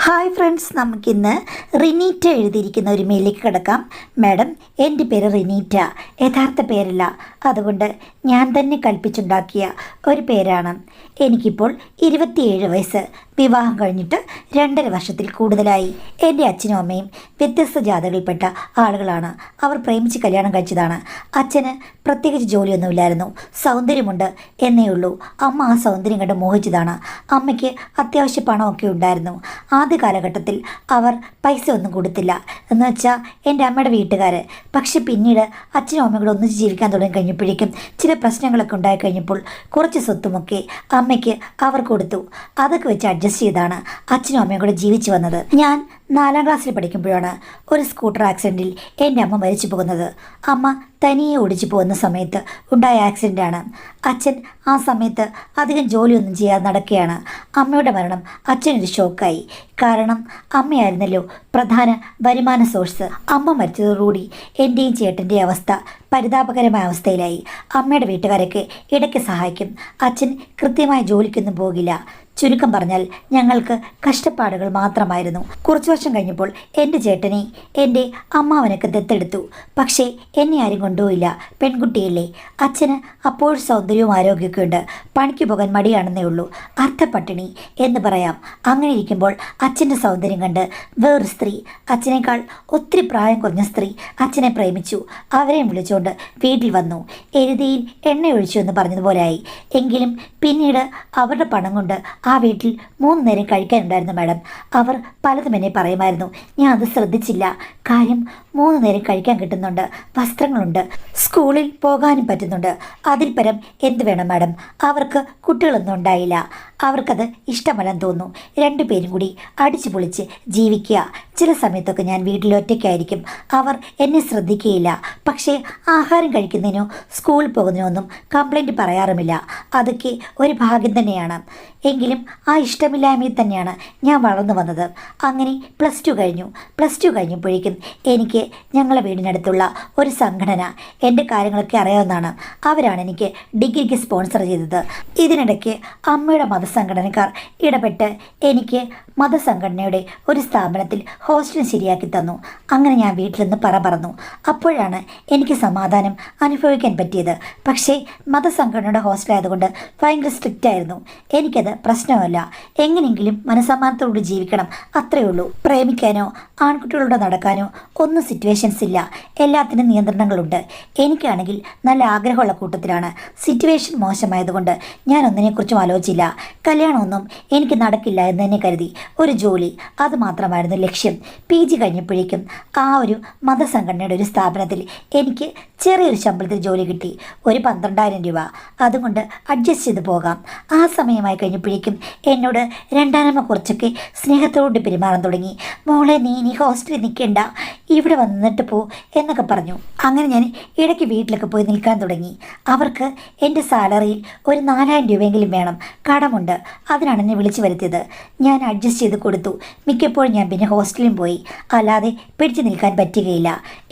Hi friends, നമുക്കിന്ന് റിനീറ്റ എഴുതിയിരിക്കുന്ന ഒരു മെയിലേക്ക് കിടക്കാം. മാഡം, എൻ്റെ പേര് റിനീറ്റ, യഥാർത്ഥ പേരല്ല. അതുകൊണ്ട് ഞാൻ തന്നെ കൽപ്പിച്ചുണ്ടാക്കിയ ഒരു പേരാണ്. എനിക്കിപ്പോൾ 27 വയസ്സ്. വിവാഹം കഴിഞ്ഞിട്ട് 2.5 വർഷത്തിൽ കൂടുതലായി. എൻ്റെ അച്ഛനും അമ്മയും വ്യത്യസ്ത ജാതകളിൽപ്പെട്ട ആളുകളാണ്. അവർ പ്രേമിച്ച് കല്യാണം കഴിച്ചതാണ്. അച്ഛന് പ്രത്യേകിച്ച് ജോലിയൊന്നുമില്ലായിരുന്നു, സൗന്ദര്യമുണ്ട് എന്നേ ഉള്ളൂ. അമ്മ ആ സൗന്ദര്യം കണ്ട് മോഹിച്ചതാണ്. അമ്മയ്ക്ക് അത്യാവശ്യ പണമൊക്കെ ഉണ്ടായിരുന്നു. ആദ്യ കാലഘട്ടത്തിൽ അവർ പൈസ ഒന്നും കൊടുത്തില്ല, എന്ന് വെച്ചാൽ എൻ്റെ അമ്മയുടെ വീട്ടുകാർ. പക്ഷെ പിന്നീട് അച്ഛനും അമ്മയും കൂടെ ഒന്നിച്ച് ജീവിക്കാൻ തുടങ്ങി കഴിഞ്ഞപ്പോഴേക്കും ചില പ്രശ്നങ്ങളൊക്കെ ഉണ്ടായി കഴിഞ്ഞപ്പോൾ കുറച്ച് സ്വത്തുമൊക്കെ അമ്മയ്ക്ക് അവർ കൊടുത്തു. അതൊക്കെ വെച്ച് അഡ്ജസ്റ്റ് ചെയ്താണ് അച്ഛനും അമ്മയും കൂടെ ജീവിച്ചു വന്നത്. ഞാൻ 4ാം ക്ലാസ്സിൽ പഠിക്കുമ്പോഴാണ് ഒരു സ്കൂട്ടർ ആക്സിഡൻറ്റിൽ എൻ്റെ അമ്മ മരിച്ചു പോകുന്നത്. അമ്മ തനിയെ ഓടിച്ചു പോകുന്ന സമയത്ത് ഉണ്ടായ ആക്സിഡൻ്റാണ്. അച്ഛൻ ആ സമയത്ത് അധികം ജോലിയൊന്നും ചെയ്യാതെ നടക്കുകയാണ്. അമ്മയുടെ മരണം അച്ഛനൊരു ഷോക്കായി. കാരണം അമ്മയായിരുന്നല്ലോ പ്രധാന വരുമാന സോഴ്സ്. അമ്മ മരിച്ചതോടുകൂടി എൻ്റെയും ചേട്ടൻ്റെയും അവസ്ഥ പരിതാപകരമായ അവസ്ഥയിലായി. അമ്മയുടെ വീട്ടുകാരൊക്കെ ഇടയ്ക്ക് സഹായിക്കും. അച്ഛൻ കൃത്യമായി ജോലിക്കൊന്നും പോകില്ല. ചുരുക്കം പറഞ്ഞാൽ ഞങ്ങൾക്ക് കഷ്ടപ്പാടുകൾ മാത്രമായിരുന്നു. കുറച്ച് വർഷം കഴിഞ്ഞപ്പോൾ എൻ്റെ ചേട്ടനെ എൻ്റെ അമ്മാവനൊക്കെ ദത്തെടുത്തു. പക്ഷേ എന്നെ ആരും കൊണ്ടുപോയില്ല. പെൺകുട്ടിയല്ലേ. അച്ഛന് അപ്പോൾ സൗന്ദര്യവും ആരോഗ്യമൊക്കെ ഉണ്ട്. പണിക്ക് പോകാൻ മടിയാണെന്നേ ഉള്ളൂ. അർത്ഥപ്പട്ടിണി എന്ന് പറയാം. അങ്ങനെ ഇരിക്കുമ്പോൾ അച്ഛൻ്റെ സൗന്ദര്യം കണ്ട് വേറൊരു സ്ത്രീ, അച്ഛനേക്കാൾ ഒത്തിരി പ്രായം കുറഞ്ഞ സ്ത്രീ അച്ഛനെ പ്രേമിച്ചു. അവരെയും വിളിച്ചുകൊണ്ട് വീട്ടിൽ വന്നു. എരുതിയിൽ എണ്ണയൊഴിച്ചു എന്ന് പറഞ്ഞതുപോലെയായി. എങ്കിലും പിന്നീട് അവരുടെ പണം കൊണ്ട് ആ വീട്ടിൽ 3 നേരം കഴിക്കാനുണ്ടായിരുന്നു മാഡം. അവർ പലതും എന്നെ പറയുമായിരുന്നു. ഞാൻ അത് ശ്രദ്ധിച്ചില്ല. കാര്യം 3 നേരം കഴിക്കാൻ കിട്ടുന്നുണ്ട്, വസ്ത്രങ്ങളുണ്ട്, സ്കൂളിൽ പോകാനും പറ്റുന്നുണ്ട്. അതിൽ പരം എന്ത് വേണം മാഡം? അവർക്ക് കുട്ടികളൊന്നും ഉണ്ടായില്ല. അവർക്കത് ഇഷ്ടമല്ലെന്ന് തോന്നുന്നു. 2 പേരും കൂടി അടിച്ചു പൊളിച്ച് ജീവിക്കുക. ചില സമയത്തൊക്കെ ഞാൻ വീട്ടിൽ ഒറ്റയ്ക്കായിരിക്കും. അവർ എന്നെ ശ്രദ്ധിക്കുകയില്ല. പക്ഷേ ആഹാരം കഴിക്കുന്നതിനോ സ്കൂളിൽ പോകുന്നതിനോ ഒന്നും കംപ്ലൈൻറ്റ് പറയാറുമില്ല. അതൊക്കെ ഒരു ഭാഗ്യം തന്നെയാണ്. എങ്കിലും ആ ഇഷ്ടമില്ലായ്മയിൽ തന്നെയാണ് ഞാൻ വളർന്നു വന്നത്. അങ്ങനെ +2 കഴിഞ്ഞു. +2 കഴിഞ്ഞപ്പോഴേക്കും എനിക്ക് ഞങ്ങളെ വീടിനടുത്തുള്ള ഒരു സംഘടന, എൻ്റെ കാര്യങ്ങളൊക്കെ അറിയാവുന്നതാണ്, അവരാണ് എനിക്ക് ഡിഗ്രിക്ക് സ്പോൺസർ ചെയ്തത്. ഇതിനിടയ്ക്ക് അമ്മയുടെ മതസംഘടനക്കാർ ഇടപെട്ട് എനിക്ക് മതസംഘടനയുടെ ഒരു സ്ഥാപനത്തിൽ ഹോസ്റ്റൽ ശരിയാക്കി തന്നു. അങ്ങനെ ഞാൻ വീട്ടിൽ നിന്ന് പറന്നു. അപ്പോഴാണ് എനിക്ക് സമാധാനം അനുഭവിക്കാൻ പറ്റിയത്. പക്ഷേ മതസംഘടനയുടെ ഹോസ്റ്റലായതുകൊണ്ട് ഭയങ്കര സ്ട്രിക്റ്റ് ആയിരുന്നു. എനിക്കത് പ്രശ്നമല്ല. എങ്ങനെയെങ്കിലും മനസ്സമാനത്തോട് ജീവിക്കണം, അത്രയേ ഉള്ളൂ. പ്രേമിക്കാനോ ആൺകുട്ടികളോട് നടക്കാനോ ഒന്നും സിറ്റുവേഷൻസ് ഇല്ല. എല്ലാത്തിനും നിയന്ത്രണങ്ങളുണ്ട്. എനിക്കാണെങ്കിൽ നല്ല ആഗ്രഹമുള്ള കൂട്ടത്തിലാണ്. സിറ്റുവേഷൻ മോശമായതുകൊണ്ട് ഞാൻ ഒന്നിനെക്കുറിച്ചും ആലോചിച്ചില്ല. കല്യാണമൊന്നും എനിക്ക് നടക്കില്ല എന്ന് തന്നെ കരുതി. ഒരു ജോലി, അത് മാത്രമായിരുന്നു ലക്ഷ്യം. PG കഴിഞ്ഞപ്പോഴേക്കും ആ ഒരു മതസംഘടനയുടെ ഒരു സ്ഥാപനത്തിൽ എനിക്ക് ചെറിയൊരു ശമ്പളത്തിൽ ജോലി കിട്ടി. ഒരു 12,000 രൂപ. അതുകൊണ്ട് അഡ്ജസ്റ്റ് ചെയ്ത് പോകാം. ആ സമയമായി കഴിഞ്ഞപ്പോഴേക്കും എന്നോട് രണ്ടാനമ്മ കുറച്ചൊക്കെ സ്നേഹത്തോട് പെരുമാറാൻ തുടങ്ങി. മോളെ, നീ ഇനി ഹോസ്റ്റലിൽ നിൽക്കേണ്ട, ഇവിടെ വന്നിട്ട് പോ എന്നൊക്കെ പറഞ്ഞു. അങ്ങനെ ഞാൻ ഇടയ്ക്ക് വീട്ടിലൊക്കെ പോയി നിൽക്കാൻ തുടങ്ങി. അവർക്ക് എൻ്റെ സാലറിയിൽ ഒരു 4,000 രൂപയെങ്കിലും വേണം. കടമുണ്ട്. അതിനാണ് എന്നെ വിളിച്ചു വരുത്തിയത്. ഞാൻ അഡ്ജസ്റ്റ് ചെയ്ത് കൊടുത്തു. മിക്കപ്പോഴും ഞാൻ പിന്നെ ഹോസ്റ്റലിൽ പോയി. അല്ലാതെ പിടിച്ചു നിൽക്കാൻ പറ്റുകയില്ല.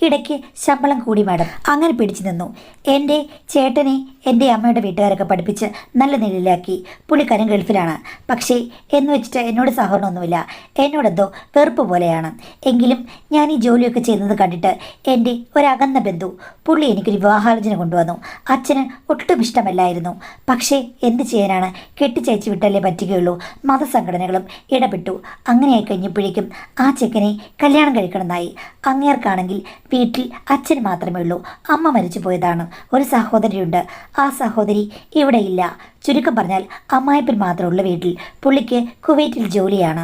ഇടയ്ക്ക് ശമ്പളം കൂടി മാഡം. അങ്ങനെ പിടിച്ചു നിന്നു. എൻ്റെ ചേട്ടനെ എൻ്റെ അമ്മയുടെ വീട്ടുകാരൊക്കെ പഠിപ്പിച്ച് നല്ല നിലയിലാക്കി. പുള്ളിക്കാരൻ ഗൾഫിലാണ്. പക്ഷേ എന്ന് വെച്ചിട്ട് എന്നോട് സഹകരണമൊന്നുമില്ല. എന്നോടെന്തോ വെറുപ്പ് പോലെയാണ്. എങ്കിലും ഞാൻ ഈ ജോലിയൊക്കെ ചെയ്യുന്നത് കണ്ടിട്ട് എൻ്റെ ഒരകന്ന ബന്ധു, പുള്ളി എനിക്കൊരു വിവാഹാലോചന കൊണ്ടുവന്നു. അച്ഛന് ഒട്ടും ഇഷ്ടമല്ലായിരുന്നു. പക്ഷേ എന്ത് ചെയ്യാനാണ്? കെട്ടിച്ചയച്ച് വിട്ടല്ലേ പറ്റുകയുള്ളൂ. മതസംഘടനകളും ഇടപെട്ടു. അങ്ങനെയായി കഴിഞ്ഞപ്പോഴേക്കും ആ ചെക്കനെ കല്യാണം കഴിക്കണമെന്നായി. അങ്ങേർക്കാണെങ്കിൽ വീട്ടിൽ അച്ഛൻ മാത്രമേ ഉള്ളൂ. അമ്മ മരിച്ചു പോയതാണ്. ഒരു സഹോദരിയുണ്ട്. ആ സഹോദരി ഇവിടെ ഇല്ല. ചുരുക്കം പറഞ്ഞാൽ അമ്മായിപ്പൻ മാത്രമുള്ള വീട്ടിൽ. പുള്ളിക്ക് കുവൈറ്റിൽ ജോലിയാണ്.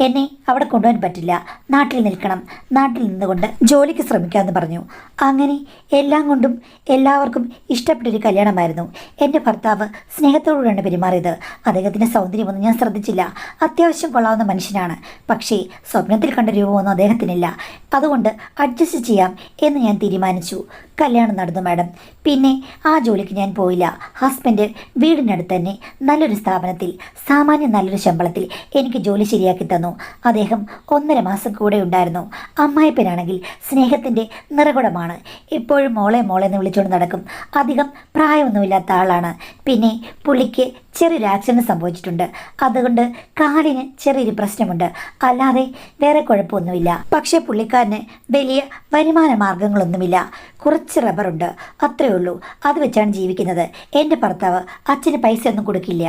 എന്നെ അവിടെ കൊണ്ടുപോകാൻ പറ്റില്ല. നാട്ടിൽ നിൽക്കണം. നാട്ടിൽ നിന്നുകൊണ്ട് ജോലിക്ക് ശ്രമിക്കാമെന്ന് പറഞ്ഞു. അങ്ങനെ എല്ലാം കൊണ്ടും എല്ലാവർക്കും ഇഷ്ടപ്പെട്ടൊരു കല്യാണമായിരുന്നു. എൻ്റെ ഭർത്താവ് സ്നേഹത്തോടുകൂടിയാണ് പെരുമാറിയത്. അദ്ദേഹത്തിൻ്റെ സൗന്ദര്യമൊന്നും ഞാൻ ശ്രദ്ധിച്ചില്ല. അത്യാവശ്യം കൊള്ളാവുന്ന മനുഷ്യനാണ്. പക്ഷേ സ്വപ്നത്തിൽ കണ്ട രൂപമൊന്നും അദ്ദേഹത്തിനില്ല. അതുകൊണ്ട് അഡ്ജസ്റ്റ് ചെയ്യാം എന്ന് ഞാൻ തീരുമാനിച്ചു. കല്യാണം നടന്നു മാഡം. പിന്നെ ആ ജോലിക്ക് ഞാൻ പോയില്ല. ഹസ്ബൻഡ് വീടിനടുത്ത് തന്നെ നല്ലൊരു സ്ഥാപനത്തിൽ സാമാന്യം നല്ലൊരു ശമ്പളത്തിൽ എനിക്ക് ജോലി ശരിയാക്കി തന്നു. വന്നു. അദ്ദേഹം 1.5 മാസം കൂടെ ഉണ്ടായിരുന്നു. അമ്മായിപ്പനാണെങ്കിൽ സ്നേഹത്തിൻ്റെ നിറകുടമാണ്. എപ്പോഴും മോളെ മോളെ എന്ന് വിളിച്ചുകൊണ്ട് നടക്കും. അധികം പ്രായമൊന്നുമില്ലാത്ത ആളാണ്. പിന്നെ പുള്ളിക്ക് ചെറിയൊരു ആക്സിഡൻറ്റ് സംഭവിച്ചിട്ടുണ്ട്. അതുകൊണ്ട് കാലിന് ചെറിയൊരു പ്രശ്നമുണ്ട്. അല്ലാതെ വേറെ കുഴപ്പമൊന്നുമില്ല. പക്ഷേ പുള്ളിക്കാരന് വലിയ വരുമാന മാർഗങ്ങളൊന്നുമില്ല. കുറച്ച് റബ്ബറുണ്ട്, അത്രയേ ഉള്ളൂ. അത് വെച്ചാണ് ജീവിക്കുന്നത്. എൻ്റെ ഭർത്താവ് അച്ഛന് പൈസയൊന്നും കൊടുക്കില്ല.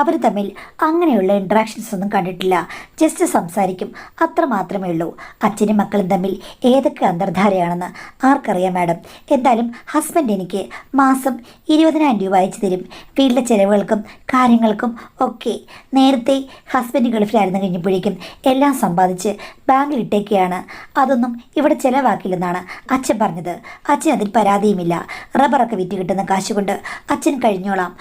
അവർ തമ്മിൽ അങ്ങനെയുള്ള ഇൻട്രാക്ഷൻസ് ഒന്നും കണ്ടിട്ടില്ല. ജസ്റ്റ് സംസാരിക്കും, അത്ര മാത്രമേ ഉള്ളൂ. അച്ഛനും മക്കളും തമ്മിൽ ഏതൊക്കെ അന്തർധാരയാണെന്ന് ആർക്കറിയാം മാഡം. എന്തായാലും ഹസ്ബൻഡ് എനിക്ക് മാസം 20,000 രൂപ അയച്ചു തരും, വീട്ടിലെ ചിലവുകൾക്കും കാര്യങ്ങൾക്കും ഒക്കെ. നേരത്തെ ഹസ്ബൻഡ് ഗൾഫിലായിരുന്നു, കഴിഞ്ഞപ്പോഴേക്കും എല്ലാം സമ്പാദിച്ച് ബാങ്കിൽ ഇട്ടേക്കുകയാണ്. അതൊന്നും ഇവിടെ ചിലവാക്കില്ലെന്നാണ് അച്ഛൻ പറഞ്ഞത്. അച്ഛൻ അതിൽ പരാതിയുമില്ല. റബ്ബറൊക്കെ വിറ്റ് കിട്ടുന്ന കാശുകൊണ്ട് അച്ഛൻ കഴിഞ്ഞോളാം,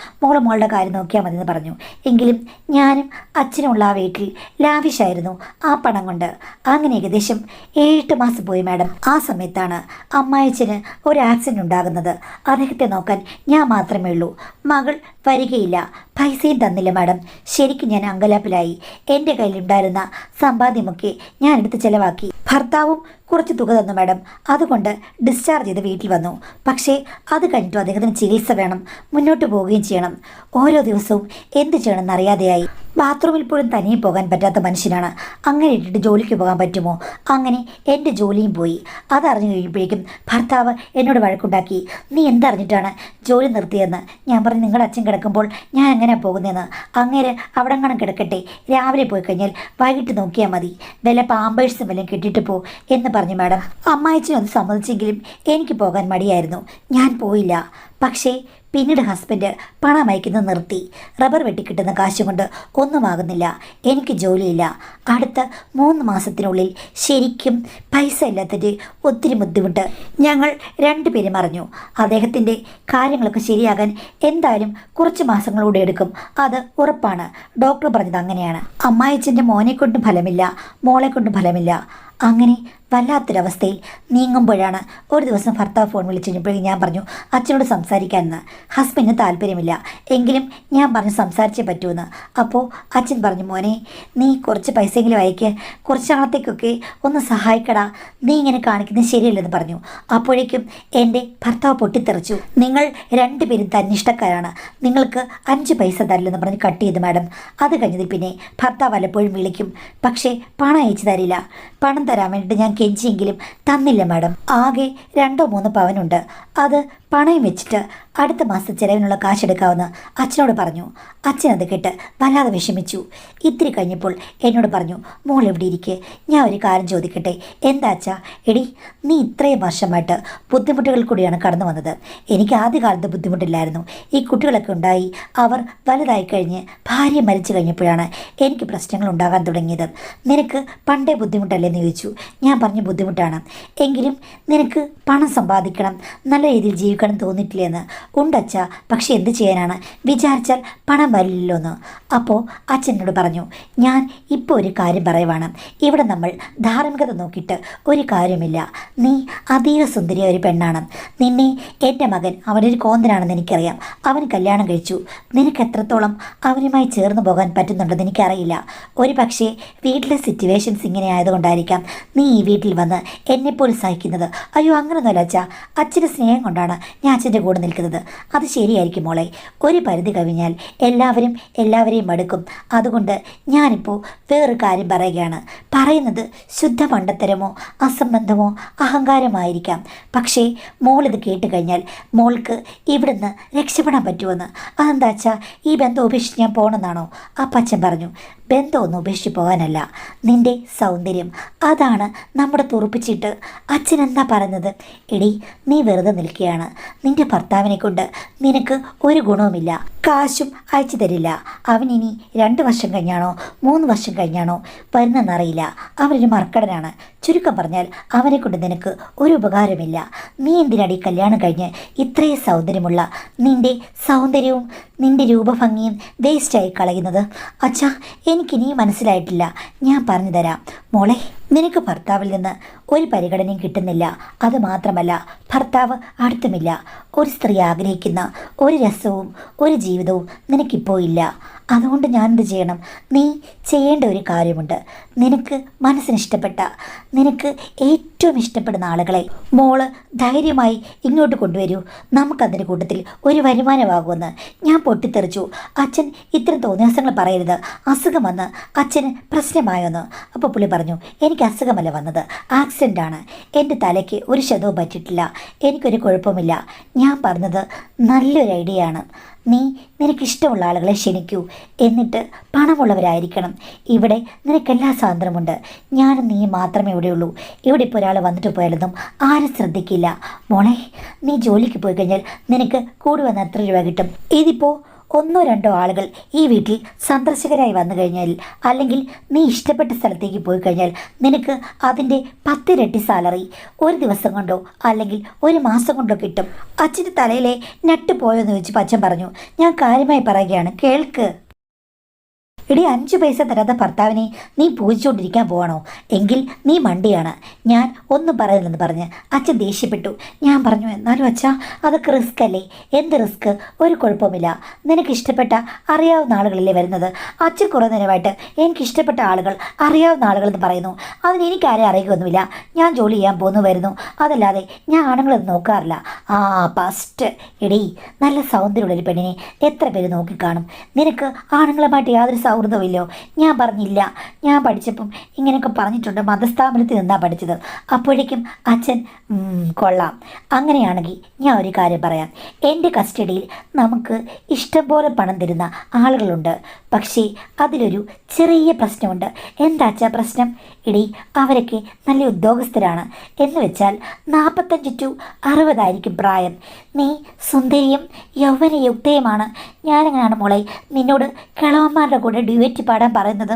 മോളുടെ കാര്യം നോക്കിയാൽ മതിയെന്ന് പറഞ്ഞു. എങ്കിലും ഞാനും അച്ഛനുമുള്ള ആ വീട്ടിൽ ലാവിഷായിരുന്നു ആ പണം കൊണ്ട്. അങ്ങനെ ഏകദേശം 7-8 മാസം പോയി മാഡം. ആ സമയത്താണ് അമ്മായച്ചന് ഒരു ആക്സിഡൻറ്റ് ഉണ്ടാകുന്നത്. അദ്ദേഹത്തെ നോക്കാൻ ഞാൻ മാത്രമേ ഉള്ളൂ. മകൾ വരികയില്ല, പൈസയും തന്നില്ല മാഡം. ശരിക്കും ഞാൻ അങ്കലാപ്പിലായി. എൻ്റെ കയ്യിലുണ്ടായിരുന്ന സമ്പാദ്യമൊക്കെ ഞാൻ എടുത്ത് ചിലവാക്കി. ഭർത്താവും കുറച്ച് തുക തന്നു മാഡം. അതുകൊണ്ട് ഡിസ്ചാർജ് ചെയ്ത് വീട്ടിൽ വന്നു. പക്ഷേ അത് കഴിഞ്ഞിട്ടും അദ്ദേഹത്തിന് ചികിത്സ വേണം, മുന്നോട്ട് പോവുകയും ചെയ്യണം. ഓരോ ദിവസവും എന്ത് ചെയ്യണമെന്ന് അറിയാതെയായി. ബാത്റൂമിൽ പോലും തനിയെ പോകാൻ പറ്റാത്ത മനുഷ്യനാണ്. അങ്ങനെ ഇട്ടിട്ട് ജോലിക്ക് പോകാൻ പറ്റുമോ? അങ്ങനെ എൻ്റെ ജോലിയും പോയി. അതറിഞ്ഞു കഴിയുമ്പോഴേക്കും ഭർത്താവ് എന്നോട് വഴക്കുണ്ടാക്കി. നീ എന്തറിഞ്ഞിട്ടാണ് ജോലി നിർത്തിയെന്ന്. ഞാൻ പറഞ്ഞു, നിങ്ങളുടെ അച്ഛൻ കിടക്കുമ്പോൾ ഞാൻ എങ്ങനെയാണ് പോകുന്നതെന്ന്. അങ്ങേര് അവിടെ കാണാൻ കിടക്കട്ടെ, രാവിലെ പോയി കഴിഞ്ഞാൽ വൈകിട്ട് നോക്കിയാൽ മതി, വല്ല പാമ്പേഴ്സും വല്ലതും കെട്ടിയിട്ട് പോ എന്ന് പറഞ്ഞു മാഡം. അമ്മായിച്ചനും അത് സമ്മതിച്ചെങ്കിലും എനിക്ക് പോകാൻ മടിയായിരുന്നു. ഞാൻ പോയില്ല. പക്ഷേ പിന്നീട് ഹസ്ബൻഡ് പണം അയക്കുന്നത് നിർത്തി. റബ്ബർ വെട്ടിക്കിട്ടുന്ന കാശ് കൊണ്ട് ഒന്നുമാകുന്നില്ല. എനിക്ക് ജോലിയില്ല. അടുത്ത 3 മാസത്തിനുള്ളിൽ ശരിക്കും പൈസ ഇല്ലാത്തതിൻ്റെ ഒത്തിരി ബുദ്ധിമുട്ട് ഞങ്ങൾ 2 പേരും അറിഞ്ഞു. അദ്ദേഹത്തിൻ്റെ കാര്യങ്ങളൊക്കെ ശരിയാകാൻ എന്തായാലും കുറച്ച് മാസങ്ങളൂടെ എടുക്കും, അത് ഉറപ്പാണ്. ഡോക്ടർ പറഞ്ഞത് അങ്ങനെയാണ്. അമ്മായിച്ചൻ്റെ മോനെ കൊണ്ടും ഫലമില്ല, മോളെ കൊണ്ടും ഫലമില്ല. അങ്ങനെ വല്ലാത്തൊരവസ്ഥയിൽ നീങ്ങുമ്പോഴാണ് ഒരു ദിവസം ഭർത്താവ് ഫോൺ വിളിച്ചു കഴിഞ്ഞപ്പോഴേക്കും ഞാൻ പറഞ്ഞു അച്ഛനോട് സംസാരിക്കാമെന്ന്. ഹസ്ബൻഡിന് താല്പര്യമില്ല, എങ്കിലും ഞാൻ പറഞ്ഞു സംസാരിച്ചേ പറ്റുമെന്ന്. അപ്പോൾ അച്ഛൻ പറഞ്ഞു, മോനെ നീ കുറച്ച് പൈസയെങ്കിലും അയക്ക്, കുറച്ച് നാളത്തേക്കൊക്കെ ഒന്ന് സഹായിക്കടാ, നീ ഇങ്ങനെ കാണിക്കുന്നത് ശരിയല്ലെന്ന് പറഞ്ഞു. അപ്പോഴേക്കും എൻ്റെ ഭർത്താവ് പൊട്ടിത്തെറിച്ചു. നിങ്ങൾ 2 പേരും തന്നിഷ്ടക്കാരാണ്, നിങ്ങൾക്ക് 5 പൈസ തരില്ലെന്ന് പറഞ്ഞ് കട്ട് ചെയ്തു മാഡം. അത് കഴിഞ്ഞതിൽ പിന്നെ ഭർത്താവ് വല്ലപ്പോഴും വിളിക്കും, പക്ഷേ പണം അയച്ചു തരില്ല. പണം തരാൻ വേണ്ടിയിട്ട് ഞാൻ കെഞ്ചിയെങ്കിലും തന്നില്ല മാഡം. ആകെ 2-3 പവനുണ്ട്. അത് പണയം വെച്ചിട്ട് അടുത്ത മാസം ചിലവിനുള്ള കാശെടുക്കാമെന്ന് അച്ഛനോട് പറഞ്ഞു. അച്ഛൻ അത് കേട്ട് വല്ലാതെ വിഷമിച്ചു. ഇത്തിരി കഴിഞ്ഞപ്പോൾ എന്നോട് പറഞ്ഞു, മോൾ എവിടെ ഇരിക്കെ, ഞാൻ ഒരു കാര്യം ചോദിക്കട്ടെ. എന്താ അച്ഛാ? എടി, നീ ഇത്രയും വർഷമായിട്ട് ബുദ്ധിമുട്ടുകൾ കൂടിയാണ് കടന്നു വന്നത്. എനിക്ക് ആദ്യകാലത്ത് ബുദ്ധിമുട്ടില്ലായിരുന്നു. ഈ കുട്ടികളൊക്കെ ഉണ്ടായി അവർ വലുതായി കഴിഞ്ഞ് ഭാര്യ മരിച്ചു കഴിഞ്ഞപ്പോഴാണ് എനിക്ക് പ്രശ്നങ്ങൾ ഉണ്ടാകാൻ തുടങ്ങിയത്. നിനക്ക് പണ്ടേ ബുദ്ധിമുട്ടല്ലേന്ന് ചോദിച്ചു. ഞാൻ പറഞ്ഞു, ബുദ്ധിമുട്ടാണ്, എങ്കിലും നിനക്ക് പണം സമ്പാദിക്കണം, നല്ല രീതിയിൽ ജീവിക്കണം തോന്നിയിട്ടില്ലെന്ന്. ഉണ്ടച്ച, പക്ഷെ എന്ത് ചെയ്യാനാണ്, വിചാരിച്ചാൽ പണം വരില്ലല്ലോ എന്ന്. അപ്പോൾ അച്ഛനോട് പറഞ്ഞു, ഞാൻ ഇപ്പോൾ ഒരു കാര്യം പറയുവാണ്. ഇവിടെ നമ്മൾ ധാർമ്മികത നോക്കിയിട്ട് ഒരു കാര്യമില്ല. നീ അതീവ സുന്ദരിയ ഒരു പെണ്ണാണ്. നിന്നെ എൻ്റെ മകൻ അവനൊരു കോന്തനാണെന്ന് എനിക്കറിയാം. അവൻ കല്യാണം കഴിച്ചു. നിനക്ക് എത്രത്തോളം അവനുമായി ചേർന്ന് പോകാൻ പറ്റുന്നുണ്ടെന്ന് എനിക്കറിയില്ല. ഒരു പക്ഷേ വീട്ടിലെ സിറ്റുവേഷൻസ് ഇങ്ങനെ ആയതുകൊണ്ടായിരിക്കാം നീ ഈ വീട്ടിൽ വന്ന് എന്നെപ്പോലും സഹിക്കുന്നത്. അയ്യോ, അങ്ങനെയൊന്നുമല്ല അച്ഛാ, അച്ഛൻ്റെ സ്നേഹം കൊണ്ടാണ് ഞാൻ അച്ഛൻ്റെ കൂടെ നിൽക്കുന്നത്. അത് ശരിയായിരിക്കും മോളെ. ഒരു പരിധി കവിഞ്ഞാൽ എല്ലാവരെയും മടുക്കും. അതുകൊണ്ട് ഞാനിപ്പോൾ വേറൊരു കാര്യം പറയുകയാണ്. പറയുന്നത് ശുദ്ധ മണ്ടത്തരമോ അസംബന്ധമോ അഹങ്കാരമായിരിക്കാം. പക്ഷേ മോളിത് കേട്ട് കഴിഞ്ഞാൽ മോൾക്ക് ഇവിടുന്ന് രക്ഷപ്പെടാൻ പറ്റുമെന്ന്. അതെന്താ അച്ഛാ, ഈ ബന്ധം ഉപേക്ഷിച്ച് ഞാൻ പോകണമെന്നാണോ? ആ അച്ഛൻ പറഞ്ഞു, ബന്ധമൊന്നും ഉപേക്ഷിച്ച് പോകാനല്ല, നിൻ്റെ സൗന്ദര്യം അതാണ് നമ്മുടെ തുറപ്പിച്ചിട്ട്. അച്ഛൻ എന്താ പറയുന്നത്? എടി, നീ വെറുതെ നിൽക്കുകയാണ്. നിൻ്റെ ഭർത്താവിനെ കൊണ്ട് നിനക്ക് ഒരു ഗുണവുമില്ല. കാശും അയച്ചു തരില്ല. അവനിനി 2 വർഷം കഴിഞ്ഞാണോ 3 വർഷം കഴിഞ്ഞാണോ വരുന്നതെന്നറിയില്ല. അവനൊരു മർക്കടനാണ്. ചുരുക്കം പറഞ്ഞാൽ അവനെ കൊണ്ട് നിനക്ക് ഒരു ഉപകാരമില്ല. നീ എന്തിനാടി കല്യാണം കഴിഞ്ഞ് ഇത്രയും സൗന്ദര്യമുള്ള നിന്റെ സൗന്ദര്യവും നിന്റെ രൂപഭംഗിയും വേസ്റ്റായി കളയുന്നത്? അച്ഛാ, എനിക്കിനിയും മനസ്സിലായിട്ടില്ല. ഞാൻ പറഞ്ഞു തരാം മോളെ. നിനക്ക് ഭർത്താവിൽ നിന്ന് ഒരു പരിഗണനയും കിട്ടുന്നില്ല. അതുമാത്രമല്ല, ഭർത്താവ് അടുത്തുമില്ല. ഒരു സ്ത്രീ ആഗ്രഹിക്കുന്ന ഒരു രസവും ഒരു ജീവിതവും നിനക്കിപ്പോൾ ഇല്ല. അതുകൊണ്ട് ഞാനെന്ത് ചെയ്യണം? നീ ചെയ്യേണ്ട ഒരു കാര്യമുണ്ട്. നിനക്ക് മനസ്സിനിഷ്ടപ്പെട്ട, നിനക്ക് ഏറ്റവും ഇഷ്ടപ്പെടുന്ന ആളുകളെ മോള് ധൈര്യമായി ഇങ്ങോട്ട് കൊണ്ടുവരൂ. നമുക്കതിൻ്റെ കൂട്ടത്തിൽ ഒരു വരുമാനമാകുമെന്ന്. ഞാൻ പൊട്ടിത്തെറിച്ചു. അച്ഛൻ ഇത്തരം തോന്നിയാസങ്ങൾ പറയരുത്. അസുഖം വന്ന് അച്ഛന് പ്രശ്നമായോന്ന്. അപ്പോൾ പുള്ളി പറഞ്ഞു, എനിക്ക് അസുഖമല്ല വന്നത്, ആക്സിഡൻ്റാണ്. എൻ്റെ തലയ്ക്ക് ഒരു ക്ഷതവും പറ്റിയിട്ടില്ല. എനിക്കൊരു കുഴപ്പമില്ല. ഞാൻ പറഞ്ഞത് നല്ലൊരു ഐഡിയ ആണ്. നീ നിനക്കിഷ്ടമുള്ള ആളുകളെ ക്ഷണിക്കൂ. എന്നിട്ട് പണമുള്ളവരായിരിക്കണം. ഇവിടെ നിനക്കെല്ലാ സ്വാതന്ത്ര്യമുണ്ട്. ഞാനും നീ മാത്രമേ ഇവിടെയുള്ളൂ. ഇവിടെ ഇപ്പോൾ ഒരാൾ വന്നിട്ട് പോയാലൊന്നും ആരും ശ്രദ്ധിക്കില്ല. മോളെ, നീ ജോലിക്ക് പോയി കഴിഞ്ഞാൽ നിനക്ക് കൂടി വന്ന് എത്ര രൂപ കിട്ടും? ഇതിപ്പോൾ ഒന്നോ രണ്ടോ ആളുകൾ ഈ വീട്ടിൽ സന്ദർശകരായി വന്നു കഴിഞ്ഞാൽ, അല്ലെങ്കിൽ നീ ഇഷ്ടപ്പെട്ട സ്ഥലത്തേക്ക് പോയി കഴിഞ്ഞാൽ നിനക്ക് അതിൻ്റെ 10 ഇരട്ടി സാലറി ഒരു ദിവസം കൊണ്ടോ അല്ലെങ്കിൽ ഒരു മാസം കൊണ്ടോ കിട്ടും. അച്ഛൻ്റെ തലയിലെ നട്ട് പോയോന്ന് ചോദിച്ചപ്പോൾ അച്ഛൻ പറഞ്ഞു, ഞാൻ കാര്യമായി പറയുകയാണ്, കേൾക്ക്. ഇടി 5 പൈസ തരാത്ത ഭർത്താവിനെ നീ പൂജിച്ചുകൊണ്ടിരിക്കാൻ പോകണോ? എങ്കിൽ നീ മണ്ടിയാണ്. ഞാൻ ഒന്നും പറയുന്നില്ലെന്ന് പറഞ്ഞ് അച്ഛൻ ദേഷ്യപ്പെട്ടു. ഞാൻ പറഞ്ഞു, എന്നാലും അച്ഛാ, അതൊക്കെ റിസ്ക് അല്ലേ? എന്ത് റിസ്ക്? ഒരു കുഴപ്പമില്ല. നിനക്കിഷ്ടപ്പെട്ട അറിയാവുന്ന ആളുകളല്ലേ വരുന്നത്. അച്ഛൻ കുറേ നേരമായിട്ട് എനിക്കിഷ്ടപ്പെട്ട ആളുകൾ, അറിയാവുന്ന ആളുകളെന്ന് പറയുന്നു. അതിന് എനിക്കാരെ അറിയുകയൊന്നുമില്ല. ഞാൻ ജോലി ചെയ്യാൻ പോകുന്നു വരുന്നു. അതല്ലാതെ ഞാൻ ആണുങ്ങളൊന്നും നോക്കാറില്ല. ഫസ്റ്റ് എടീ, നല്ല സൗന്ദര്യമുള്ളൊരു പെണ്ണിനെ എത്ര പേര് നോക്കിക്കാണും? നിനക്ക് ആണുങ്ങളുമായിട്ട് യാതൊരു സൗഹൃദമില്ലോ? ഞാൻ പറഞ്ഞില്ല. ഞാൻ പഠിച്ചപ്പം ഇങ്ങനെയൊക്കെ പറഞ്ഞിട്ടുണ്ട്. മതസ്ഥാപനത്തിൽ നിന്നാണ് പഠിച്ചത്. അപ്പോഴേക്കും അച്ഛൻ കൊള്ളാം. അങ്ങനെയാണെങ്കിൽ ഞാൻ ഒരു കാര്യം പറയാം. എൻ്റെ കസ്റ്റഡിയിൽ നമുക്ക് ഇഷ്ടംപോലെ പണം തരുന്ന ആളുകളുണ്ട്. പക്ഷേ അതിലൊരു ചെറിയ പ്രശ്നമുണ്ട്. എന്താ അച്ഛാ പ്രശ്നം? ഇടി, അവരൊക്കെ നല്ല ഉദ്യോഗസ്ഥരാണ്. എന്ന് വെച്ചാൽ 45 to 60 ആയിരിക്കും പ്രായം. നീ സുന്ദരിയും യൗവനയുക്തയുമാണ്. ഞാനെങ്ങനെയാണ് മോളെ നിന്നോട് കിളവന്മാരുടെ കൂടെ ഡ്യുവറ്റ് പാടാൻ പറയുന്നത്?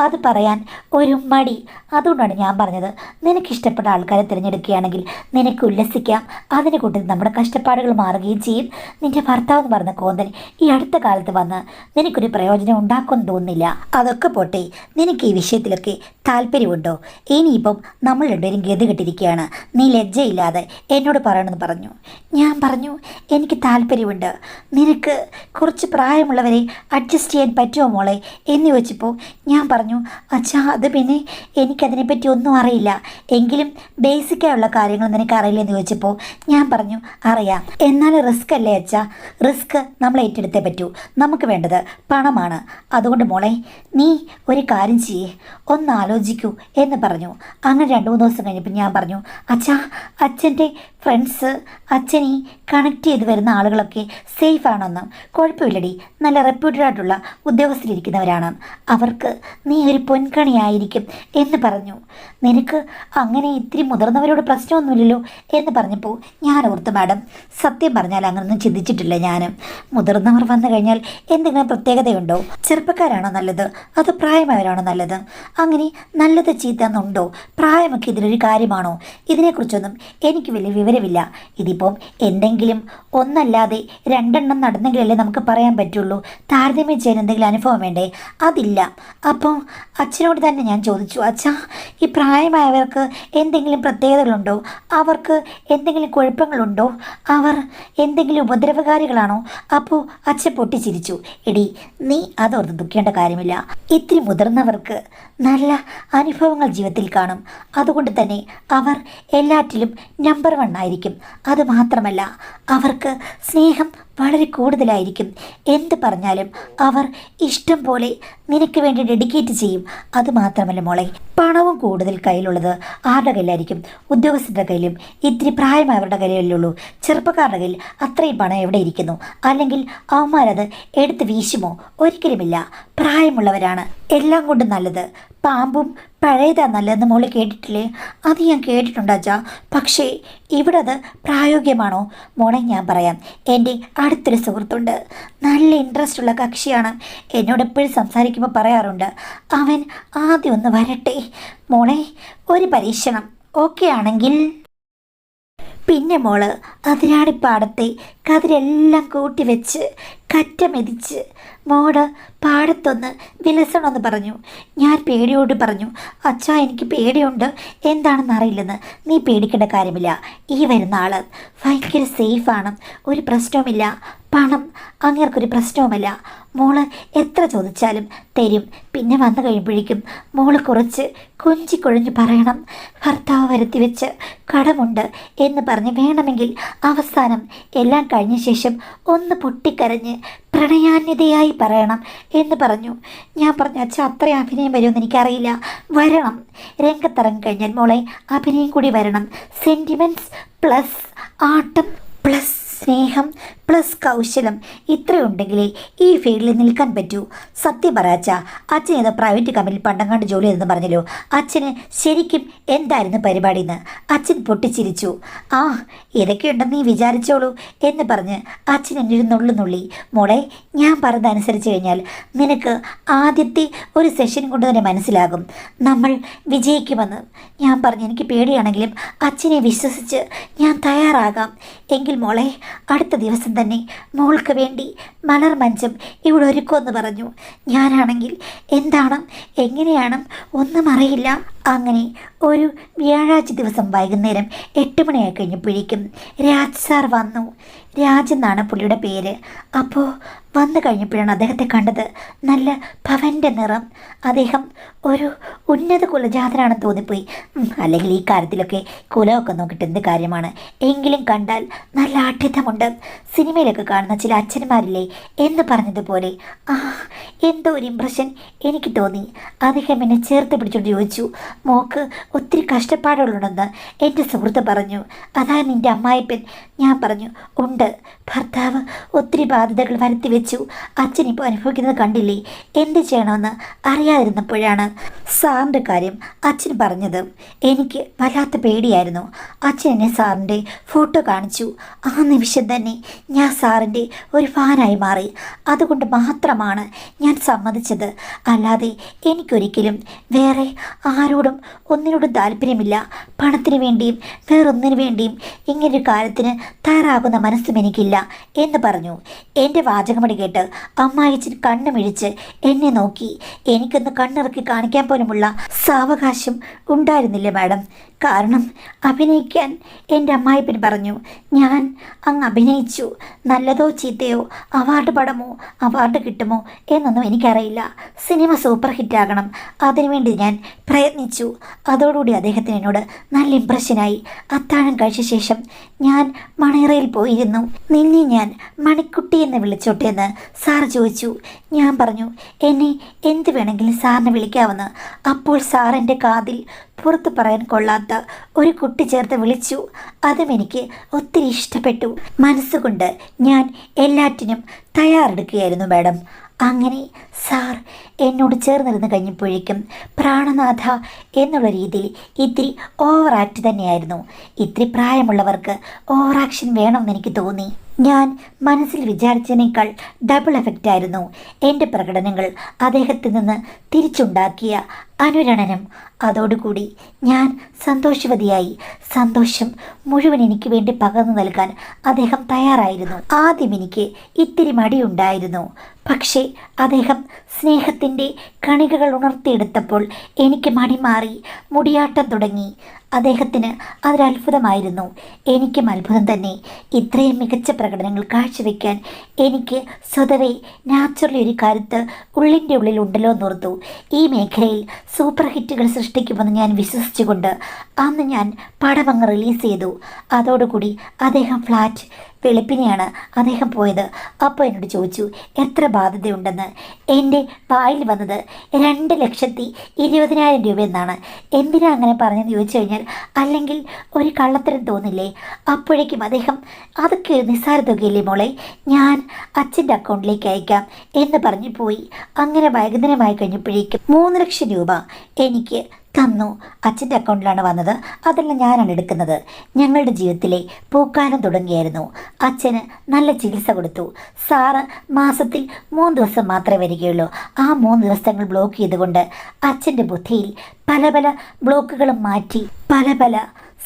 അത് പറയാൻ ഒരു മടി. അതുകൊണ്ടാണ് ഞാൻ പറഞ്ഞത്, നിനക്കിഷ്ടപ്പെട്ട ആൾക്കാരെ തിരഞ്ഞെടുക്കുകയാണെങ്കിൽ നിനക്ക് ഉല്ലസിക്കാം. അതിനെ കൂട്ടി നമ്മുടെ കഷ്ടപ്പാടുകൾ മാറുകയും ചെയ്യും. നിൻ്റെ ഭർത്താവ് എന്ന് പറഞ്ഞ കോന്തൻ ഈ അടുത്ത കാലത്ത് വന്ന് നിനക്കൊരു പ്രയോജനം ഉണ്ടാക്കുമെന്ന് തോന്നുന്നില്ല. അതൊക്കെ പോട്ടെ, നിനക്ക് ഈ വിഷയത്തിലൊക്കെ താല്പര്യമുണ്ടോ? ഇനിയിപ്പം നമ്മൾ രണ്ടുപേരും ഗതി കെട്ടിരിക്കുകയാണ്. നീ ലജ്ജയില്ലാതെ എന്നോട് പറയണമെന്ന് പറഞ്ഞു. ഞാൻ പറഞ്ഞു, എനിക്ക് താല്പര്യമുണ്ട്. നിനക്ക് കുറച്ച് പ്രായമുള്ളവരെ അഡ്ജസ്റ്റ് ചെയ്യാൻ പറ്റുമോ മോളെ എന്ന് ചോദിച്ചപ്പോൾ ഞാൻ പറഞ്ഞു, അച്ഛാ, അത് പിന്നെ എനിക്കതിനെപ്പറ്റി ഒന്നും അറിയില്ല. എങ്കിലും ബേസിക്കായുള്ള കാര്യങ്ങൾ നിനക്ക് അറിയില്ലെന്ന് ചോദിച്ചപ്പോൾ ഞാൻ പറഞ്ഞു, അറിയാം. എന്നാൽ റിസ്ക് അല്ലേ അച്ഛാ? റിസ്ക് നമ്മൾ ഏറ്റെടുത്തേ പറ്റൂ. നമുക്ക് വേണ്ടത് പണമാണ്. അതുകൊണ്ട് മോളെ, നീ ഒരു കാര്യം ചെയ്യേ, ഒന്ന് ആലോചിക്കൂ എന്ന് പറഞ്ഞു. അങ്ങനെ 2-3 ദിവസം കഴിഞ്ഞപ്പോൾ ഞാൻ പറഞ്ഞു, അച്ഛാ, അച്ഛൻ്റെ ഫ്രണ്ട്സ്, അച്ഛനീ കണക്ട് ചെയ്ത് വരുന്ന ആളുകളൊക്കെ സേഫ് ആണെന്നും കുഴപ്പമില്ലടി, നല്ല റെപ്യൂട്ടഡ് ആയിട്ടുള്ള ഉദ്യോഗസ്ഥരിരിക്കുന്നവരാണ്. അവർക്ക് നീ ഒരു പൊൻകണിയായിരിക്കും എന്ന് പറഞ്ഞു. നിനക്ക് അങ്ങനെ ഇത്തിരി മുതിർന്നവരോട് പ്രശ്നമൊന്നുമില്ലല്ലോ എന്ന് പറഞ്ഞപ്പോൾ ഞാൻ ഓർത്തു, മാഡം, സത്യം പറഞ്ഞാൽ അങ്ങനൊന്നും ചിന്തിച്ചിട്ടില്ല ഞാൻ. മുതിർന്നവർ വന്നു കഴിഞ്ഞാൽ എന്തെങ്കിലും പ്രത്യേകതയുണ്ടോ? ചെറുപ്പക്കാരാണോ നല്ലത്, അതോ പ്രായമായവരാണോ നല്ലത്? അങ്ങനെ നല്ലത് ചീത്ത എന്നുണ്ടോ? പ്രായമൊക്കെ ഇതിലൊരു കാര്യമാണോ? ഇതിനെക്കുറിച്ചൊന്നും എനിക്ക് വലിയ വിവരമില്ല. ഇതിപ്പം എന്തെങ്കിലും ഒന്നല്ലാതെ 2 എണ്ണം നടന്നെങ്കിലല്ലേ നമുക്ക് പറയാൻ പറ്റുള്ളൂ. താരതമ്യം ചെയ്യാൻ എന്തെങ്കിലും അനുഭവം വേണ്ടേ? അതില്ല. അപ്പോൾ അച്ഛനോട് തന്നെ ഞാൻ ചോദിച്ചു, അച്ഛാ, ഈ പ്രായമായവർക്ക് എന്തെങ്കിലും പ്രത്യേകതകളുണ്ടോ? അവർക്ക് എന്തെങ്കിലും കുഴപ്പങ്ങളുണ്ടോ? അവർ എന്തെങ്കിലും ഉപദ്രവകാരികളാണോ? അപ്പോൾ അച്ഛൻ പൊട്ടിച്ചിരിച്ചു. എടി, നീ അതോർത്ത് ദുഃഖേണ്ട കാര്യമില്ല. ഇത്തിരി മുതിർന്നവർക്ക് നല്ല അനുഭവങ്ങൾ ജീവിതത്തിൽ കാണും. അതുകൊണ്ട് തന്നെ അവർ എല്ലാറ്റിലും നമ്പർ 1 ആയിരിക്കും. അതുമാത്രമല്ല, അവർക്ക് സ്നേഹം വളരെ കൂടുതലായിരിക്കും. എന്ത് പറഞ്ഞാലും അവർ ഇഷ്ടം പോലെ നിനക്ക് വേണ്ടി ഡെഡിക്കേറ്റ് ചെയ്യും. അതുമാത്രമല്ല മോളെ, പണവും കൂടുതൽ കയ്യിലുള്ളത് ആരുടെ കയ്യിലായിരിക്കും? ഉദ്യോഗസ്ഥരുടെ കയ്യിലും ഇത്തിരി പ്രായമായവരുടെ കയ്യിലല്ലേ ഉള്ളൂ. ചെറുപ്പക്കാരുടെ കയ്യിൽ അത്രയും പണം എവിടെ ഇരിക്കുന്നു? അല്ലെങ്കിൽ അവന്മാരത് എടുത്ത് വീശുമോ? ഒരിക്കലുമില്ല. പ്രായമുള്ളവരാണ് എല്ലാം കൊണ്ടും നല്ലത്. പാമ്പും പഴയതാ നല്ലതെന്ന് മോള് കേട്ടിട്ടില്ലേ? അത് ഞാൻ കേട്ടിട്ടുണ്ട് അച്ഛാ. പക്ഷേ ഇവിടെ അത് പ്രായോഗികമാണോ മോളെ? ഞാൻ പറയാം. എൻ്റെ അടുത്തൊരു സുഹൃത്തുണ്ട്, നല്ല ഇൻട്രസ്റ്റ് ഉള്ള കക്ഷിയാണ്. എന്നോട് എപ്പോഴും സംസാരിക്കുമ്പോൾ പറയാറുണ്ട്, അവൻ ആദ്യം ഒന്ന് വരട്ടെ മോളെ, ഒരു പരീക്ഷണം ഓക്കെ ആണെങ്കിൽ പിന്നെ മോള് അതിരാണിപ്പാടത്തെ കതിരെല്ലാം കൂട്ടി വെച്ച് കറ്റ മെതിച്ച് മോട് പാടത്തൊന്ന് വിലസണമെന്ന് പറഞ്ഞു. ഞാൻ പേടിയോട് പറഞ്ഞു, അച്ഛാ എനിക്ക് പേടിയുണ്ട്, എന്താണെന്ന് അറിയില്ലെന്ന്. നീ പേടിക്കേണ്ട കാര്യമില്ല, ഈ വരുന്ന ആൾ ഭയങ്കര സേഫാണ്, ഒരു പ്രശ്നവുമില്ല. പണം അങ്ങേർക്കൊരു പ്രശ്നവുമല്ല. മോള് എത്ര ചോദിച്ചാലും തരും. പിന്നെ വന്നു കഴിയുമ്പോഴേക്കും മോള് കുറച്ച് കൊഞ്ചിക്കൊഴിഞ്ഞ് പറയണം, ഭർത്താവ് വരുത്തി വെച്ച് കടമുണ്ട് എന്ന് പറഞ്ഞ് വേണമെങ്കിൽ അവസാനം എല്ലാം കഴിഞ്ഞ ശേഷം ഒന്ന് പൊട്ടിക്കരഞ്ഞ് പ്രണയാന്യതയായി പറയണം എന്ന് പറഞ്ഞു. ഞാൻ പറഞ്ഞു, അച്ഛാ അത്രയും അഭിനയം വരുമെന്ന് എനിക്കറിയില്ല. വരണം, രംഗത്തിറങ്ങി കഴിഞ്ഞാൽ മോളെ അഭിനയം കൂടി വരണം. സെൻറ്റിമെൻറ്റ്സ് പ്ലസ് ആട്ടം പ്ലസ് സ്നേഹം പ്ലസ് കൗശലം ഇത്രയുണ്ടെങ്കിലേ ഈ ഫീൽഡിൽ നിൽക്കാൻ പറ്റൂ. സത്യം പറയാച്ചാ, അച്ഛൻ ഏതോ പ്രൈവറ്റ് കമ്പനിയിൽ പണ്ടങ്ങാണ്ട് ജോലി ചെയ്തെന്ന് പറഞ്ഞല്ലോ. അച്ഛന് ശരിക്കും എന്തായിരുന്നു പരിപാടി എന്ന് അച്ഛൻ പൊട്ടിച്ചിരിച്ചു. ആ ഇതൊക്കെയുണ്ടെന്ന് നീ വിചാരിച്ചോളൂ എന്ന് പറഞ്ഞ് അച്ഛൻ എൻ്റെ ഒരു നുള്ളി. മോളെ, ഞാൻ പറഞ്ഞതനുസരിച്ച് കഴിഞ്ഞാൽ നിനക്ക് ആദ്യത്തെ ഒരു സെഷൻ കൊണ്ട് തന്നെ മനസ്സിലാകും നമ്മൾ വിജയിക്കുമെന്ന്. ഞാൻ പറഞ്ഞു, എനിക്ക് പേടിയാണെങ്കിലും അച്ഛനെ വിശ്വസിച്ച് ഞാൻ തയ്യാറാകാം. എങ്കിൽ മോളെ, അടുത്ത ദിവസം തന്നെ മോൾക്ക് വേണ്ടി മലർ മഞ്ചം ഇവിടെ ഒരുക്കുമെന്ന് പറഞ്ഞു. ഞാനാണെങ്കിൽ എന്താണ് എങ്ങനെയാണ് ഒന്നും അറിയില്ല. അങ്ങനെ ഒരു വ്യാഴാഴ്ച ദിവസം വൈകുന്നേരം 8 മണിയായി കഴിഞ്ഞപ്പോഴേക്കും രാജ് സാർ വന്നു. രാജ് എന്നാണ് പുള്ളിയുടെ പേര്. അപ്പോൾ വന്നു കഴിഞ്ഞപ്പോഴാണ് അദ്ദേഹത്തെ കണ്ടത്. നല്ല ഭവൻ്റെ നിറം. അദ്ദേഹം ഒരു ഉന്നത കുലജാതനാണെന്ന് തോന്നിപ്പോയി. അല്ലെങ്കിൽ ഈ കാര്യത്തിലൊക്കെ കുലമൊക്കെ നോക്കിയിട്ട് എന്ത് കാര്യമാണ്? എങ്കിലും കണ്ടാൽ നല്ല ആഠ്യത്വമുണ്ട്. സിനിമയിലൊക്കെ കാണുന്ന ചില അച്ഛന്മാരില്ലേ എന്ന് പറഞ്ഞതുപോലെ എന്തോ ഒരു ഇംപ്രഷൻ എനിക്ക് തോന്നി. അദ്ദേഹം എന്നെ ചേർത്ത് പിടിച്ചുകൊണ്ട് ചോദിച്ചു, മോക്ക് ഒത്തിരി കഷ്ടപ്പാടുകളുണ്ടെന്ന് എൻ്റെ സുഹൃത്ത് പറഞ്ഞു. അതാണ് നിൻ്റെ അമ്മായിപ്പൻ. ഞാൻ പറഞ്ഞു, ഉണ്ട്. ഭർത്താവ് ഒത്തിരി ബാധ്യതകൾ വരുത്തി വെച്ചു. അച്ഛനിപ്പോൾ അനുഭവിക്കുന്നത് കണ്ടില്ലേ? എന്ത് ചെയ്യണമെന്ന് അറിയാതിരുന്നപ്പോഴാണ് സാറിൻ്റെ കാര്യം അച്ഛൻ പറഞ്ഞത്. എനിക്ക് വല്ലാത്ത പേടിയായിരുന്നു. അച്ഛൻ എന്നെ സാറിൻ്റെ ഫോട്ടോ കാണിച്ചു. ആ നിമിഷം തന്നെ ഞാൻ സാറിൻ്റെ ഒരു ഫാനായി മാറി. അതുകൊണ്ട് മാത്രമാണ് ഞാൻ സമ്മതിച്ചത്. അല്ലാതെ എനിക്കൊരിക്കലും വേറെ ആരോടും ഒന്നിനോടും താല്പര്യമില്ല. പണത്തിന് വേണ്ടിയും വേറൊന്നിനു വേണ്ടിയും ഇങ്ങനൊരു കാര്യത്തിന് തയ്യാറാകുന്ന മനസ്സും എനിക്കില്ല എന്ന് പറഞ്ഞു. എൻ്റെ വാചകമടി കേട്ട് അമ്മായിച്ചൻ കണ്ണുമിഴിച്ച് എന്നെ നോക്കി. എനിക്കൊന്ന് കണ്ണിറക്കി കാണിക്കാൻ പോലുമുള്ള സാവകാശം ഉണ്ടായിരുന്നില്ല മാഡം. കാരണം അഭിനയിക്കാൻ എൻ്റെ അമ്മായിപ്പൻ പറഞ്ഞു. ഞാൻ അങ്ങ് അഭിനയിച്ചു. നല്ലതോ ചീത്തയോ, അവാർഡ് പടമോ അവാർഡ് കിട്ടുമോ എന്നൊന്നും എനിക്കറിയില്ല. സിനിമ സൂപ്പർ ഹിറ്റാകണം, അതിനുവേണ്ടി ഞാൻ പ്രയത്നിച്ചു. അതോടുകൂടി അദ്ദേഹത്തിന് എന്നോട് നല്ല ഇംപ്രഷനായി. അത്താഴം കഴിച്ച ശേഷം ഞാൻ മണേറയിൽ പോയിരുന്നു. നിന്നെ ഞാൻ മണിക്കുട്ടി എന്ന് വിളിച്ചോട്ടെ എന്ന് സാർ ചോദിച്ചു. ഞാൻ പറഞ്ഞു, എന്നെ എന്ത് വേണമെങ്കിലും സാറിനെ വിളിക്കാമെന്ന്. അപ്പോൾ സാർ എൻ്റെ കാതിൽ പുറത്ത് പറയാൻ കൊള്ളാത്ത ഒരു കുട്ടി ചേർത്ത് വിളിച്ചു. അതും എനിക്ക് ഒത്തിരി ഇഷ്ടപ്പെട്ടു. മനസ്സുകൊണ്ട് ഞാൻ എല്ലാറ്റിനും തയ്യാറെടുക്കുകയായിരുന്നു മാഡം. അങ്ങനെ സാർ എന്നോട് ചേർന്നിരുന്ന് കഴിഞ്ഞപ്പോഴേക്കും പ്രാണനാഥ എന്നുള്ള രീതിയിൽ ഇത്തിരി ഓവർ ആക്ട് തന്നെയായിരുന്നു. ഇത്തിരി പ്രായമുള്ളവർക്ക് ഓവർ ആക്ഷൻ വേണമെന്ന് എനിക്ക് തോന്നി. ഞാൻ മനസ്സിൽ വിചാരിച്ചതിനേക്കാൾ ഡബിൾ എഫക്റ്റായിരുന്നു എൻ്റെ പ്രകടനങ്ങൾ. അദ്ദേഹത്തിൽ നിന്ന് തിരിച്ചുണ്ടാക്കിയ അനുരണനം. അതോടുകൂടി ഞാൻ സന്തോഷവതിയായി. സന്തോഷം മുഴുവൻ എനിക്ക് വേണ്ടി പകർന്നു നൽകാൻ അദ്ദേഹം തയ്യാറായിരുന്നു. ആദ്യം എനിക്ക് ഇത്തിരി മടിയുണ്ടായിരുന്നു. പക്ഷേ അദ്ദേഹം സ്നേഹത്തിൻ്റെ കണികകൾ ഉണർത്തിയെടുത്തപ്പോൾ എനിക്ക് മടി മാറി. മുടിയാട്ടം തുടങ്ങി. അദ്ദേഹത്തിന് അതൊരത്ഭുതമായിരുന്നു. എനിക്കും അത്ഭുതം തന്നെ. ഇത്രയും മികച്ച പ്രകടനങ്ങൾ കാഴ്ചവെക്കാൻ എനിക്ക് സ്വതവേ നാച്ചുറലി ഒരു കരുത്ത് ഉള്ളിൻ്റെ ഉള്ളിൽ ഉണ്ടല്ലോ എന്നോർത്തു. ഈ മേഖലയിൽ സൂപ്പർ ഹിറ്റുകൾ സൃഷ്ടിക്കുമെന്ന് ഞാൻ വിശ്വസിച്ചുകൊണ്ട് അന്ന് ഞാൻ പടമങ്ങ് റിലീസ് ചെയ്തു. അതോടുകൂടി അദ്ദേഹം ഫ്ലാറ്റ് വെളുപ്പിനെയാണ് അദ്ദേഹം പോയത്. അപ്പോൾ എന്നോട് ചോദിച്ചു എത്ര ബാധ്യതയുണ്ടെന്ന്. എൻ്റെ വായിൽ വന്നത് 2,20,000 രൂപ എന്നാണ്. എന്തിനാ അങ്ങനെ പറഞ്ഞെന്ന് ചോദിച്ചു കഴിഞ്ഞാൽ, അല്ലെങ്കിൽ ഒരു കള്ളത്തരം തോന്നില്ലേ? അപ്പോഴേക്കും അദ്ദേഹം, അതൊക്കെ ഒരു നിസ്സാര തുകയില്ലേ മോളെ, ഞാൻ അച്ഛൻ്റെ അക്കൗണ്ടിലേക്ക് അയക്കാം എന്ന് പറഞ്ഞു പോയി. അങ്ങനെ വൈകുന്നേരമായി കഴിഞ്ഞപ്പോഴേക്കും 3 ലക്ഷം രൂപ എനിക്ക് തന്നു. അച്ഛൻ്റെ അക്കൗണ്ടിലാണ് വന്നത്. അതെല്ലാം ഞാനാണ് എടുക്കുന്നത്. ഞങ്ങളുടെ ജീവിതത്തിലെ പൂക്കാലം തുടങ്ങിയായിരുന്നു. അച്ഛന് നല്ല ചികിത്സ കൊടുത്തു. സാറ് മാസത്തിൽ 3 ദിവസം മാത്രമേ വരികയുള്ളൂ. ആ 3 ദിവസങ്ങൾ ബ്ലോക്ക് ചെയ്തുകൊണ്ട് അച്ഛൻ്റെ ബുദ്ധിയിൽ പല പല ബ്ലോക്കുകളും മാറ്റി പല പല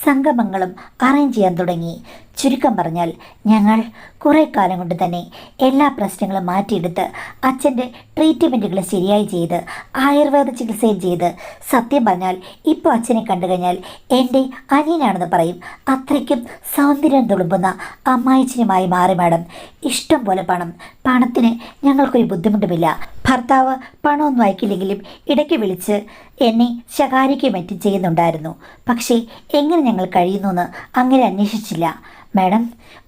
സംഗമങ്ങളും അറേഞ്ച് ചെയ്യാൻ തുടങ്ങി. ചുരുക്കം പറഞ്ഞാൽ ഞങ്ങൾ കുറേ കാലം കൊണ്ട് തന്നെ എല്ലാ പ്രശ്നങ്ങളും മാറ്റിയെടുത്ത് അച്ഛൻ്റെ ട്രീറ്റ്മെൻറ്റുകൾ ശരിയായി ചെയ്ത് ആയുർവേദ ചികിത്സയും ചെയ്ത്, സത്യം പറഞ്ഞാൽ ഇപ്പോൾ അച്ഛനെ കണ്ടു കഴിഞ്ഞാൽ എൻ്റെ അനിയനാണെന്ന് പറയും. അത്രയ്ക്കും സൗന്ദര്യം തുളുമ്പുന്ന അമ്മായിച്ചനുമായി മാറി മാഡം. ഇഷ്ടം പോലെ പണത്തിന് ഞങ്ങൾക്കൊരു ബുദ്ധിമുട്ടുമില്ല. ഭർത്താവ് പണമൊന്നും അയക്കില്ലെങ്കിലും ഇടയ്ക്ക് വിളിച്ച് എന്നെ ശകാരിക്കുകയും മറ്റും ചെയ്യുന്നുണ്ടായിരുന്നു. പക്ഷേ എങ്ങനെ ഞങ്ങൾ കഴിയുന്നു അങ്ങനെ അന്വേഷിച്ചില്ല മാഡം.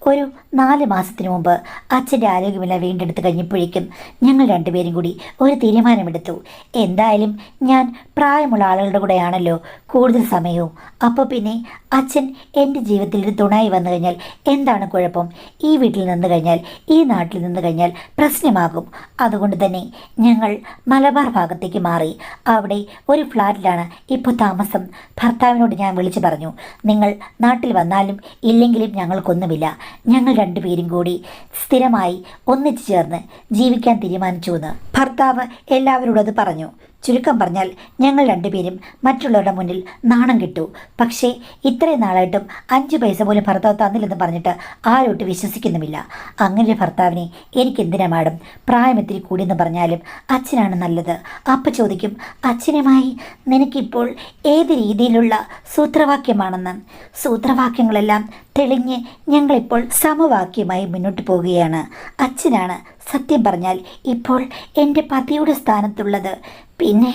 ഒരു 4 മാസത്തിന് മുമ്പ് അച്ഛൻ്റെ ആരോഗ്യമില്ല വീണ്ടെടുത്ത് കഴിഞ്ഞപ്പോഴേക്കും ഞങ്ങൾ രണ്ടുപേരും കൂടി ഒരു തീരുമാനമെടുത്തു. എന്തായാലും ഞാൻ പ്രായമുള്ള ആളുകളുടെ കൂടെയാണല്ലോ കൂടുതൽ സമയവും. അപ്പോൾ പിന്നെ അച്ഛൻ എൻ്റെ ജീവിതത്തിൽ ഒരു തുണായി വന്നു കഴിഞ്ഞാൽ എന്താണ് കുഴപ്പം? ഈ വീട്ടിൽ നിന്ന് കഴിഞ്ഞാൽ, ഈ നാട്ടിൽ നിന്ന് കഴിഞ്ഞാൽ പ്രശ്നമാകും. അതുകൊണ്ട് തന്നെ ഞങ്ങൾ മലബാർ ഭാഗത്തേക്ക് മാറി. അവിടെ ഒരു ഫ്ലാറ്റിലാണ് ഇപ്പോൾ താമസം. ഭർത്താവിനോട് ഞാൻ വിളിച്ചു പറഞ്ഞു, നിങ്ങൾ നാട്ടിൽ വന്നാലും ഇല്ലെങ്കിലും ഞങ്ങൾക്കൊന്നുമില്ല. ഞങ്ങൾ രണ്ടുപേരും കൂടി സ്ഥിരമായി ഒന്നിച്ചു ചേർന്ന് ജീവിക്കാൻ തീരുമാനിച്ചു എന്ന് ഭർത്താവ് എല്ലാവരോടും അത് പറഞ്ഞു. ചുരുക്കം പറഞ്ഞാൽ ഞങ്ങൾ രണ്ടുപേരും മറ്റുള്ളവരുടെ മുന്നിൽ നാണം കിട്ടു. പക്ഷേ ഇത്രയും നാളായിട്ടും 5 പൈസ പോലും ഭർത്താവ് തന്നില്ലെന്ന് പറഞ്ഞിട്ട് ആരോട്ട് വിശ്വസിക്കുന്നുമില്ല. അങ്ങനെ ഒരു ഭർത്താവിനെ എനിക്കെന്തിനാ മാഡം? പ്രായം ഇത്തിരി കൂടിയെന്ന് പറഞ്ഞാലും അച്ഛനാണ് നല്ലത്. അപ്പ ചോദിക്കും, അച്ഛനുമായി നിനക്കിപ്പോൾ ഏത് രീതിയിലുള്ള സൂത്രവാക്യമാണെന്ന്. സൂത്രവാക്യങ്ങളെല്ലാം തെളിഞ്ഞ് ഞങ്ങളിപ്പോൾ സമവാക്യമായി മുന്നോട്ട് പോവുകയാണ്. അച്ഛനാണ് സത്യം പറഞ്ഞാൽ ഇപ്പോൾ എൻ്റെ പതിയുടെ സ്ഥാനത്തുള്ളത്. പിന്നെ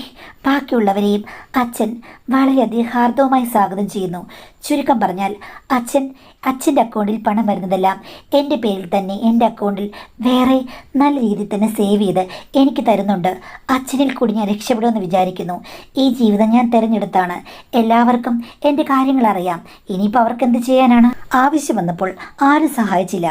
ബാക്കിയുള്ളവരെയും അച്ഛൻ വളരെയധികം ഹാർദവുമായി സ്വാഗതം ചെയ്യുന്നു. ചുരുക്കം പറഞ്ഞാൽ അച്ഛൻ്റെ അക്കൗണ്ടിൽ പണം വരുന്നതെല്ലാം എൻ്റെ പേരിൽ തന്നെ, എൻ്റെ അക്കൗണ്ടിൽ വേറെ നല്ല രീതിയിൽ തന്നെ സേവ് ചെയ്ത് എനിക്ക് തരുന്നുണ്ട്. അച്ഛനിൽ കൂടി ഞാൻ രക്ഷപ്പെടുമെന്ന് വിചാരിക്കുന്നു. ഈ ജീവിതം ഞാൻ തിരഞ്ഞെടുത്താണ്. എല്ലാവർക്കും എൻ്റെ കാര്യങ്ങൾ അറിയാം. ഇനിയിപ്പോൾ അവർക്ക് എന്ത് ചെയ്യാനാണ്? ആവശ്യം വന്നപ്പോൾ ആരും സഹായിച്ചില്ല.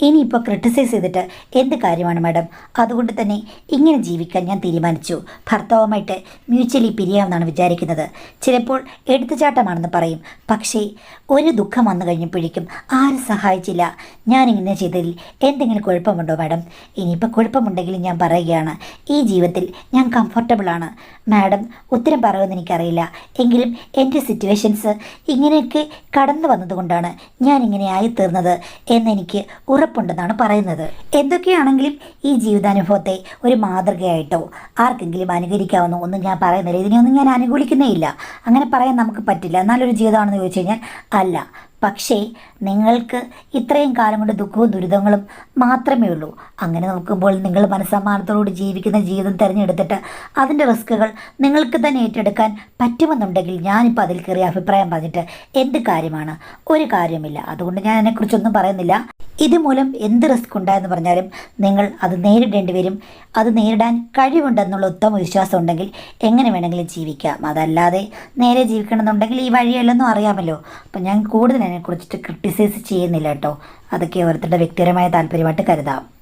ഇനിയിപ്പോൾ ക്രിട്ടിസൈസ് ചെയ്തിട്ട് എന്ത് കാര്യമാണ് മാഡം? അതുകൊണ്ട് തന്നെ ഇങ്ങനെ ജീവിക്കാൻ ഞാൻ തീരുമാനിച്ചു. ഭർത്താവുമായിട്ട് മ്യൂച്വലി പിരിയാമെന്നാണ് വിചാരിക്കുന്നത്. ചിലപ്പോൾ എടുത്തുചാട്ടമാണെന്ന് പറയും. പക്ഷേ ഒരു ദുഃഖം വന്നു കഴിഞ്ഞപ്പോഴേക്കും ആരും സഹായിച്ചില്ല. ഞാനിങ്ങനെ ചെയ്തതിൽ എന്തെങ്കിലും കുഴപ്പമുണ്ടോ മാഡം? ഇനിയിപ്പോൾ കുഴപ്പമുണ്ടെങ്കിലും ഞാൻ പറയുകയാണ്, ഈ ജീവിതത്തിൽ ഞാൻ കംഫർട്ടബിളാണ്. മാഡം ഉത്തരം പറയുമെന്ന് എനിക്കറിയില്ല. എങ്കിലും എൻ്റെ സിറ്റുവേഷൻസ് ഇങ്ങനെയൊക്കെ കടന്നു വന്നതുകൊണ്ടാണ് ഞാൻ ഇങ്ങനെ ആയിത്തീർന്നത് എന്നെനിക്ക് ഉറപ്പുണ്ടെന്നാണ് പറയുന്നത്. എന്തൊക്കെയാണെങ്കിലും ഈ ജീവിതാനുഭവത്തെ ഒരു മാതൃകയായിട്ടോ ആർക്കെങ്കിലും അനുകരിക്കാവുന്ന ഒന്നും ഞാൻ പറയുന്നില്ല. ഇതിനെയൊന്നും ഞാൻ അനുകൂലിക്കുന്നേ ഇല്ല. അങ്ങനെ പറയാൻ നമുക്ക് പറ്റില്ല. നല്ലൊരു ജീവിതമാണെന്ന് ചോദിച്ചു കഴിഞ്ഞാൽ അല്ല. പക്ഷേ നിങ്ങൾക്ക് ഇത്രയും കാലം കൊണ്ട് ദുഃഖവും ദുരിതങ്ങളും മാത്രമേ ഉള്ളൂ. അങ്ങനെ നോക്കുമ്പോൾ നിങ്ങൾ മനസ്സമാനത്തോടുകൂടി ജീവിക്കുന്ന ജീവിതം തിരഞ്ഞെടുത്തിട്ട് അതിൻ്റെ റിസ്കുകൾ നിങ്ങൾക്ക് തന്നെ ഏറ്റെടുക്കാൻ പറ്റുമെന്നുണ്ടെങ്കിൽ ഞാനിപ്പോൾ അതിൽ കയറി അഭിപ്രായം പറഞ്ഞിട്ട് എന്ത് കാര്യമാണ്? ഒരു കാര്യമില്ല. അതുകൊണ്ട് ഞാൻ അതിനെക്കുറിച്ചൊന്നും പറയുന്നില്ല. ഇതുമൂലം എന്ത് റിസ്ക് ഉണ്ടായെന്ന് പറഞ്ഞാലും നിങ്ങൾ അത് നേരിടേണ്ടി വരും. അത് നേരിടാൻ കഴിവുണ്ടെന്നുള്ള ഉത്തമ വിശ്വാസം ഉണ്ടെങ്കിൽ എങ്ങനെ വേണമെങ്കിലും ജീവിക്കാം. അതല്ലാതെ നേരെ ജീവിക്കണമെന്നുണ്ടെങ്കിൽ ഈ വഴിയല്ലെന്നും അറിയാമല്ലോ. അപ്പം ഞാൻ കൂടുതൽ അതിനെക്കുറിച്ചിട്ട് ക്രിട്ടിസൈസ് ചെയ്യുന്നില്ല കേട്ടോ. അതൊക്കെ ഓരോരുത്തരുടെ വ്യക്തിപരമായ താല്പര്യമായിട്ട് കരുതാം.